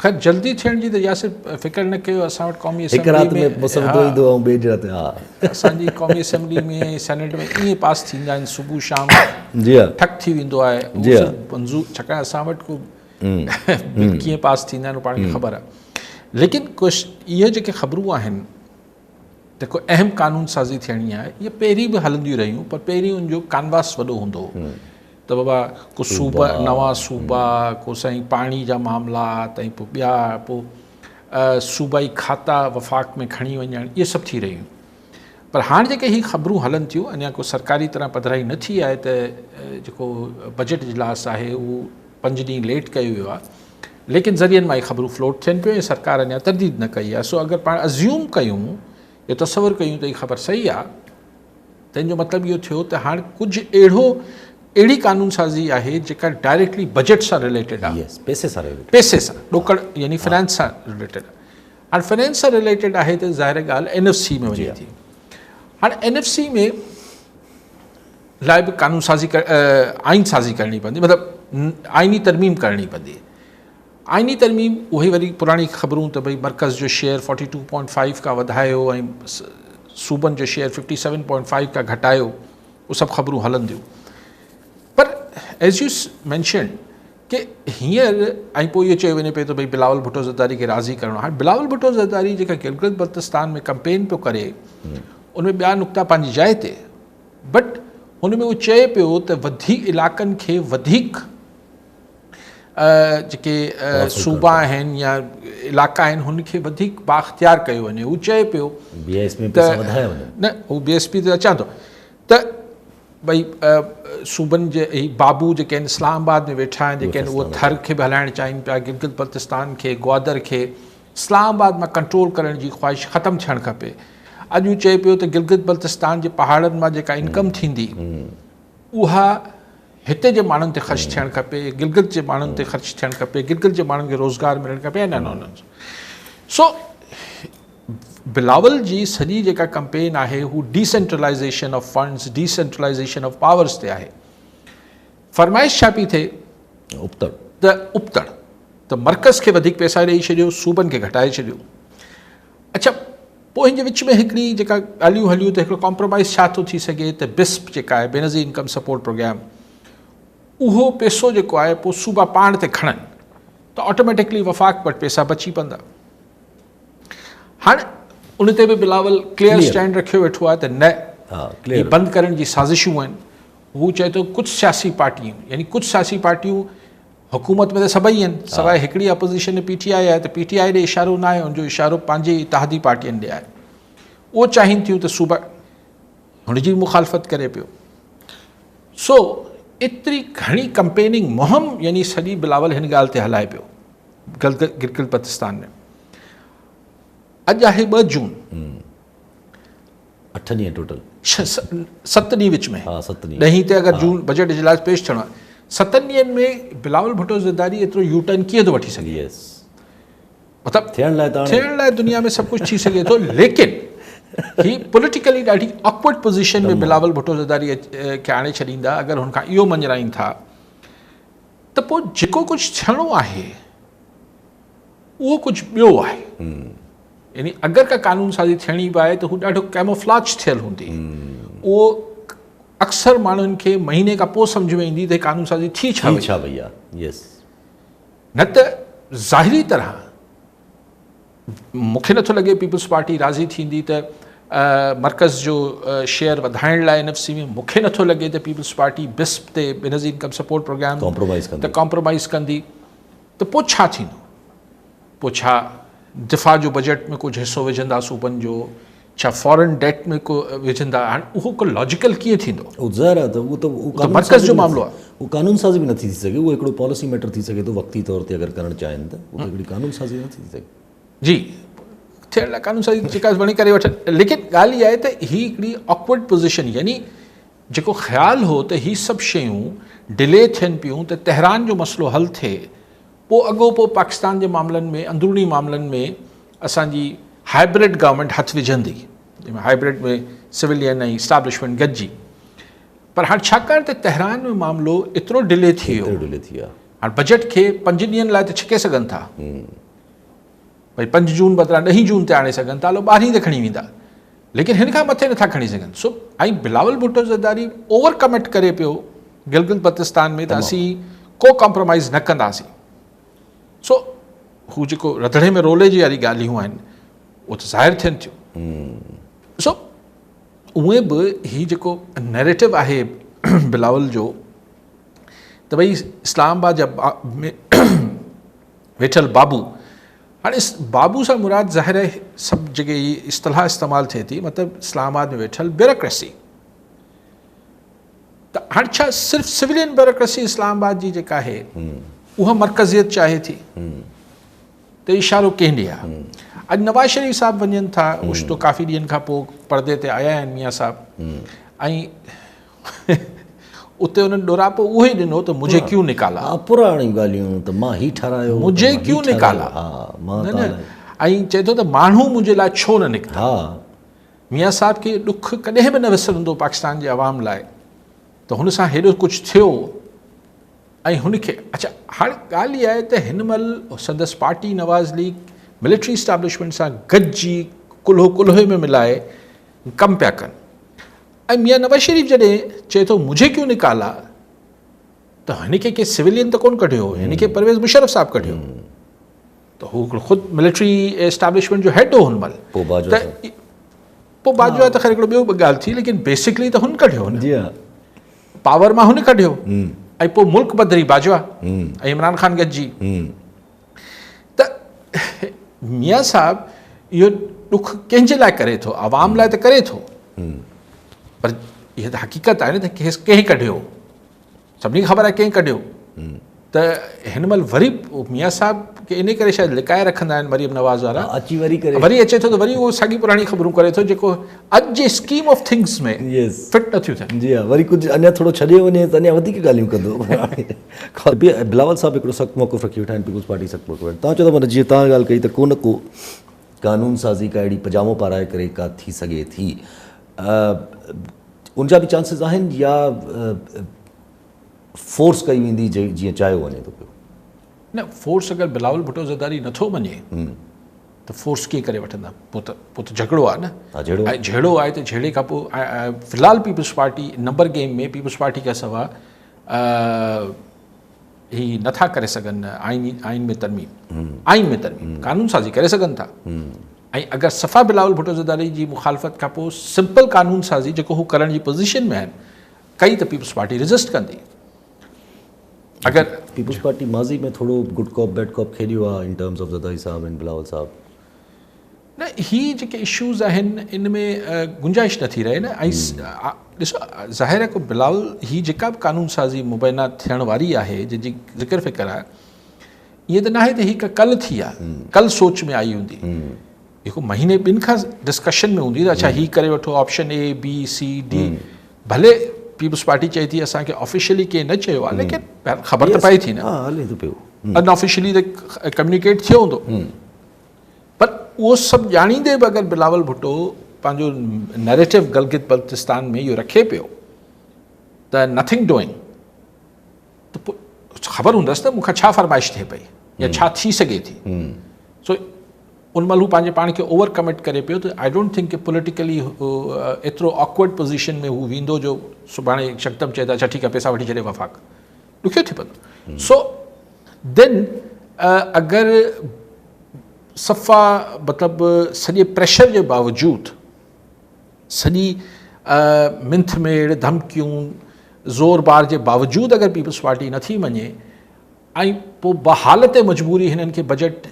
ख़ैर जल्दी थियण जी त यासिर फ़िक्र न कयो। असां वटि क़ौमी हिकु राति असेंबली में मसइलो ईंदो ऐं ॿिए ॾींहं ते असांजी क़ौमी असेंबली में सेनेट में ईअं पास थींदा आहिनि सुबुह शाम जी हा ठक थी वेंदो आहे जी हा मंज़ूर, छाकाणि असां वटि को बिल कीअं पास थींदा आहिनि पाण खे ख़बर आहे। लेकिन कुझु इहे जेके ख़बरूं आहिनि त को अहम कानून साज़ी थियणी आहे, इहे पहिरीं बि हलंदियूं रहियूं, पर पहिरीं उनजो कानवास वॾो हूंदो हो त बाबा को सूबा, नवां सूबा, को साईं पाणी जा मामला, तंहिं पोइ ॿिया, पोइ सूबाई खाता वफ़ाक़ में खणी वञणु, इहे सभु थी रहियूं। पर हाणे जेके ही ख़बरूं हलनि थियूं, अञा को सरकारी तरह पधिराई न थी आहे त जेको बजट इजलास आहे उहो 5 ॾींहं लेट कयो वियो आहे, लेकिन ज़रियनि मां इहे ख़बरूं फ्लोट थियनि पियूं ऐं सरकार अञा तरदीद न कई आहे। सो अगरि पाण अज़्यूम कयूं या तसवुरु कयूं त हीअ ख़बर सही आहे, तंहिंजो मतिलबु इहो थियो त हाणे कुझु अहिड़ी कानून साज़ी आहे जेका डायरेक्टली बजट सां रिलेटेड आहे, पैसे सां रिलेटेड, पैसे सां ॾोकड़ यानी फाइनेंस सां रिलेटेड आहे। हाणे फाइनेंस सां रिलेटेड आहे त ज़ाहिर ॻाल्हि NFC में वञे थी। हाणे NFC में लाइ बि कानून साज़ी आइन साज़ी करणी पवंदी, मतिलबु आइनी तरमीम करणी पवंदी। आइनी तरमीम उहे वरी पुराणी ख़बरूं त भई मर्कज़ जो शेयर 42.5 खां वधायो ऐं सूबनि जो शेयर 57.5 खां घटायो, उहे सभु ख़बरूं हलंदियूं। पर एज़ यू मैंशन कि हींअर ऐं पोइ इहो चयो वञे पियो त भई बिलावल भुट्टो ज़रदारी खे राज़ी करिणो। हाणे बिलावल भुट्टो ज़रदारी जेका गिलगित बल्तिस्तान में कैंपेन पियो करे, उनमें ॿिया नुक़्ता पंहिंजी जाइ ते, बट हुन में उहो चए पियो त वधीक इलाइक़नि खे वधीक जेके सूबा आहिनि या इलाइक़ा आहिनि हुनखे वधीक बाख़्तियार कयो वञे। हू चए पियो न, हू BSP ते अचां थो त भई सूबनि जे बाबू जेके आहिनि इस्लामाबाद में वेठा आहिनि, जेके आहिनि उहो थर खे बि हलाइणु चाहिनि पिया, गिलगित बल्तिस्तान खे, ग्वादर खे इस्लामाबाद मां कंट्रोल करण जी ख़्वाहिश ख़तमु थियणु खपे। अॼु हू चए पियो त गिलगित बल्तिस्तान जे पहाड़नि मां जेका इनकम थींदी उहा हिते जे माण्हुनि ते ख़र्चु थियणु खपे, गिलगित जे माण्हुनि ते ख़र्चु थियणु खपे, गिलगित जे माण्हुनि खे रोज़गार मिलणु खपे ऐं न। सो बिलावल जी सॼी जेका कैंपेन आहे हू डिसेंट्रलाइज़ेशन ऑफ फंड्स, डिसेंट्रलाइज़ेशन ऑफ पावर्स ते आहे। फरमाइश छा पई थिए उपतड़ त मर्कज़ खे वधीक पैसा ॾेई छॾियो, सूबनि खे घटाए छॾियो। अच्छा, पोइ हिन जे विच में हिकिड़ी जेका ॻाल्हियूं हलियूं त हिकिड़ो कॉम्प्रोमाइज़ छा थो थी सघे त BISP जेका आहे, बेनज़ीर इनकम सपोर्ट प्रोग्राम, उहो पैसो जेको आहे पोइ सूबा पाण ते खणनि त ऑटोमेटिकली वफ़ाक़ वटि पैसा बची पवंदा। हाणे उन ते बि बिलावल क्लियर स्टैंड रखियो वेठो आहे त न, हीअ बंदि करण जी साज़िशूं आहिनि। हू चए थो कुझु सियासी पार्टियूं, यानी कुझु सियासी पार्टियूं, हुकूमत में त सभई आहिनि, सवाइ हिकिड़ी अपोज़िशन में PTI आहे, त PTI ॾे इशारो न आहे, हुनजो इशारो पंहिंजे इतिहादी पार्टियुनि ॾे आहे। उहो चाहिनि थियूं त सूबा हुनजी मुखालफ़त करे पियो। सो एतिरी घणी कंपेनिंग मुहिम यानी सॼी बिलावल हिन ॻाल्हि ते हलाए पियो गिलगित बल्तिस्तान में। अॼु आहे 2 जून, 8 ॾींहं टोटल, 7 ॾींहं विच में, 10 ते अगरि जून बजट इजलास पेश थियणो आहे, 7 ॾींहंनि में बिलावल भुट्टो ज़रदारी एतिरो U-turn कीअं थो वठी सघे? मतिलबु थियण लाइ दुनिया में सभु कुझु थी सघे थो, लेकिन ही पॉलिटिकली ॾाढी ऑकवर्ड पोज़ीशन में बिलावल भुट्टो ज़रदारी खे आणे छॾींदा अगरि हुनखां इहो मञराइनि था त पोइ जेको कुझु थियणो आहे उहो कुझु ॿियो आहे। यानी अगरि का कानून साज़ी थियणी बि आहे त हू ॾाढो कैमोफ्लाज थियल हूंदी। उहो अक्सर माण्हुनि खे महीने खां पोइ सम्झ में ईंदी त कानून साज़ी थी छा वई आहे। न त ज़ाहिरी तरह मूंखे नथो लॻे पीपल्स पार्टी राज़ी थींदी त मर्कज़ जो शेयर वधाइण लाइ NFC में। मूंखे नथो लॻे त पीपल्स पार्टी BISP ते, Benazir Income Support Programme compromise कंदी। त पोइ छा थींदो? पोइ छा दिफ़ा जो बजट में कुझु हिसो विझंदा सूबनि जो, छा फॉरेन डेट में को विझंदा? हाणे उहो को लॉजिकल कीअं थींदो? उहो मर्कज़ जो मामिलो आहे, उहो कानून साज़ी बि नथी थी सघे। उहो हिकिड़ो पॉलिसी मैटर थी सघे थो वक़्ती तौर ते अगरि करणु चाहिनि त, उहो हिकिड़ी कानून साज़ी नथी थी सघे। जी, थियण लाइ कानून साज़ी जेका वणी करे वठनि, लेकिन ॻाल्हि इहा आहे त हीअ हिकिड़ी ऑकवर्ड पोज़ीशन, यानी जेको ख़्यालु हो त हीअ सभु शयूं डिले थियनि पियूं त तेहरान जो मसइलो हल थिए, पोइ अॻो पोइ पाकिस्तान जे मामलनि में, अंदरूनी मामलनि में असांजी हाइब्रिड गवर्नमेंट हथु विझंदी, जंहिंमें हाइब्रिड में सिविलियन ऐं इस्टेब्लिशमेंट गॾिजी। पर हाणे छाकाणि त तेहरान में मामिलो एतिरो डिले थी वियो, हाणे बजट खे 5 ॾींहंनि लाइ त छिके सघनि था, भई 5 जून बदिरां 10 जून ते आणे सघनि था, हलो 12 ते खणी वेंदा, लेकिन हिन खां मथे नथा खणी सघनि। सो ऐं बिलावल भुट्टो ज़रदारी ओवर कमिट करे पियो गिलगित बल्तिस्तान में त असीं को कॉम्प्रोमाइज़ न कंदासीं। सो हू जेको रंधिणे में रोले जी वारी ॻाल्हियूं आहिनि उहो त ज़ाहिर थियनि थियूं। सो उहे बि हीउ जेको नैरेटिव आहे बिलावल जो त भई इस्लामाबाद जा वेठल बाबू, हाणे इस बाबू सां मुराद ज़ाहिर आहे सभु जॻह ही इस्तलाह इस्तेमालु थिए थी, मतिलबु इस्लामाबाद में वेठल ब्यूरोक्रेसी। त हाणे छा सिर्फ़ु सिविलियन ब्यूरोक्रेसी इस्लामाबाद जी जेका आहे उहा मरकज़ियत चाहे थी त इशारो कंहिं ॾे आहे। अॼु नवाज़ शरीफ़ साहब वञनि था उछतो काफ़ी ॾींहंनि खां पोइ परदे ते आया आहिनि मियाँ साहब, ऐं उते उन्हनि ॾोरापो उहो ई ॾिनो त मुझे क्यों निकाला, पुराणी ॻाल्हियूं त मां ही ठारायो, मुझे क्यों निकाला, न न, ऐं चए थो त माण्हू मुंहिंजे लाइ छो न निकिता। मियाँ साहब खे ॾुख कॾहिं बि न विसरंदो पाकिस्तान जे अवाम लाइ, त हुन सां हेॾो कुझु थियो ऐं हुनखे अच्छा हाणे ॻाल्हि इहा आहे त हिन महिल संदसि पार्टी नवाज़ लीग मिलिट्री इस्टेब्लिशमेंट सां गॾिजी कुल्हे में मिलाए कमु पिया कनि, ऐं मियाँ नवाज़ शरीफ़ जॾहिं चए थो मुझे क्यों निकाला त हिन खे के सिविलियन त कोन कढियो, हिन खे परवेज़ मुशर्रफ साहब कढियो, त हू ख़ुदि मिलिट्री एस्टेब्लिशमेंट जो हेड हो हुन महिल। पोइ बाजवा त ख़ैर हिकिड़ो ॿियो ॻाल्हि थी, लेकिन बेसिकली त हुन कढियो न, पावर मां हुन कढियो, ऐं पोइ मुल्क बदिरी बाजवा ऐं इमरान ख़ान गॾिजी। त मियाँ साहब इहो ॾुख कंहिंजे लाइ करे थो, आवाम लाइ त करे थो, पर इहा त हक़ीक़त आहे न त कंहिं कढियो, सभिनी खे ख़बर आहे कंहिं कढियो। त हिन महिल वरी मियाँ साहब खे इन करे शायदि लिकाए रखंदा आहिनि मरियम नवाज़ वारा, अची वरी अचे थो त वरी उहो साॻी पुराणी ख़बरूं करे थो जेको अॼु जे स्कीम ऑफ थिंग्स में फिट नथियूं थियनि। जी हा, वरी कुझु अञा थोरो छॾे वञे त अञा वधीक ॻाल्हियूं कंदो। बिलावल साहब हिकिड़ो सख़्तु मौक़िफ़ रखी वेठा आहिनि, पीपुल्स पार्टी सख़्तु मौक़िफ़ वठि। तव्हां चओ था माना जीअं तव्हां ॻाल्हि कई त को न को कानून साज़ी का अहिड़ी पजामो पाराए करे का थी सघे थी, उनजा बि चांसिस आहिनि या फोर्स कई वेंदी जीअं चाहियो वञे थो पियो? न, फोर्स अगरि बिलावल भुट्टो ज़रदारी नथो मञे त फोर्स कीअं करे वठंदा, पोइ त झगड़ो आहे न, ऐं झेड़ो आहे त झेड़े खां पोइ फ़िलहालु पीपुल्स पार्टी नंबर गेम में पीपुल्स पार्टी खां सवाइ ही नथा करे सघनि आइन में तरमीम कानून साज़ी करे सघनि था, ऐं अगरि सफ़ा बिलावल भुट्टो ज़रदारी जी मुखालफ़त खां पोइ सिंपल कानून साज़ी जेको हू करण जी पोज़ीशन में आहिनि कई त पीपुल्स पार्टी रेज़िस्ट कंदी। अगरि पीपुल्स पार्टी माज़ी में थोरो गुड कॉप बैड कॉप खेॾियो आहे इन टर्म्स ऑफ ज़रदारी साहब ऐं बिलावल साहब, न ही जेके इशूज़ आहिनि इन में गुंजाइश नथी रहे न। ऐं ॾिसो ज़ाहिर आहे को बिलावल ही जेका बि कानून साज़ी मुबैना थियण वारी आहे जंहिंजी ज़िक्र फ़िक्र आहे, ईअं त न आहे त ही कल्ह थी आहे, कल्ह सोच में आई हूंदी, हिकु महीने ॿिनि खां डिस्कशन में हूंदी त अच्छा ही करे वठो option A B C D, भले पीपुल्स पार्टी चए थी असांखे ऑफिशियली कंहिं न चयो आहे, लेकिन ख़बर त पए थी न, अनऑफिशियली त कम्युनिकेट थियो हूंदो, पर उहो सभु ॼाणींदे बि अगरि बिलावल भुट्टो पंहिंजो नैरेटिव गिलगित बल्तिस्तान में इहो रखे पियो त नथिंग डूइंग, त पोइ ख़बर हूंदसि त मूंखां छा फरमाइश थिए पई या छा थी सघे थी। सो उन महिल हू पंहिंजे पाण खे ओवर कमिट करे पियो त आई डोंट थिंक कि पॉलिटिकली एतिरो ऑकवर्ड पोज़ीशन में हू वेंदो जो सुभाणे यकदमि चए त अच्छा ठीकु आहे पैसा वठी छॾे वफ़ाक़, ॾुखियो थी पवंदो। सो देन अगरि सफ़ा मतिलबु सॼे प्रेशर जे बावजूदि, सॼी मिंथ मेड़ धमकियूं ज़ोरबार जे बावजूदि अगरि पीपुल्स पार्टी नथी मञे ऐं पोइ बहालत मजबूरी हिननि खे बजट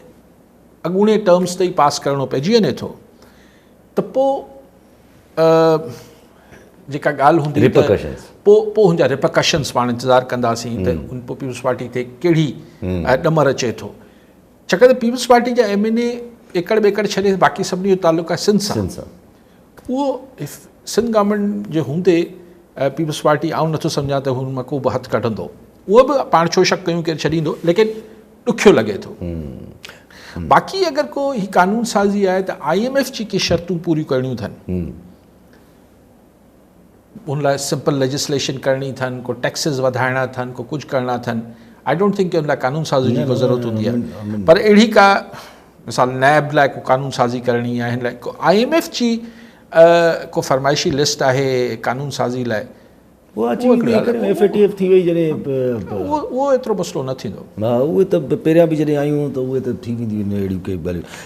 अॻूणे टर्म्स ते ई पास करिणो पइजी वञे थो, त पोइ जेका ॻाल्हि हूंदी पोइ हुनजा रिपरकशन्स पाण इंतज़ारु कंदासीं त उन पोइ पीपुल्स पार्टी ते कहिड़ी ॾमर अचे थो, छाकाणि त पीपुल्स पार्टी जा MNA एकड़ ॿेकड़ छॾे बाक़ी सभिनी जो तालुक़ु आहे सिंध सां, उहो सिंध गवर्नमेंट जे हूंदे पीपुल्स पार्टी आउं नथो सम्झां त हुन मां को बि हथु कढंदो, उहो बि पाण छो शक कयूं केरु छॾींदो, लेकिन ॾुखियो लॻे थो। बाक़ी अगरि को ही कानून साज़ी आहे त IMF जी के शर्तूं पूरियूं करणियूं अथनि, उन लाइ सिंपल लेजिस्लेशन करणी अथनि, को टैक्सिस वधाइणा अथनि, को कुझु करणा अथनि, आई डोंट थिंक कि उन लाइ कानून साज़ी जी को ज़रूरत हूंदी आहे, पर अहिड़ी का मिसाल नैब लाइ को कानून साज़ी करणी आहे, हिन लाइ को IMF जी को फरमाइशी लिस्ट आहे कानून साज़ी लाइ, वो अची उहो वेंदी हिकिड़ी ॻाल्हि आहे। FATF थी वई जॾहिं उहो एतिरो मसइलो न थींदो। हा उहे त पहिरियां बि जॾहिं आयूं त उहे त थी वेंदियूं आहिनि अहिड़ियूं कई ॻाल्हियूं।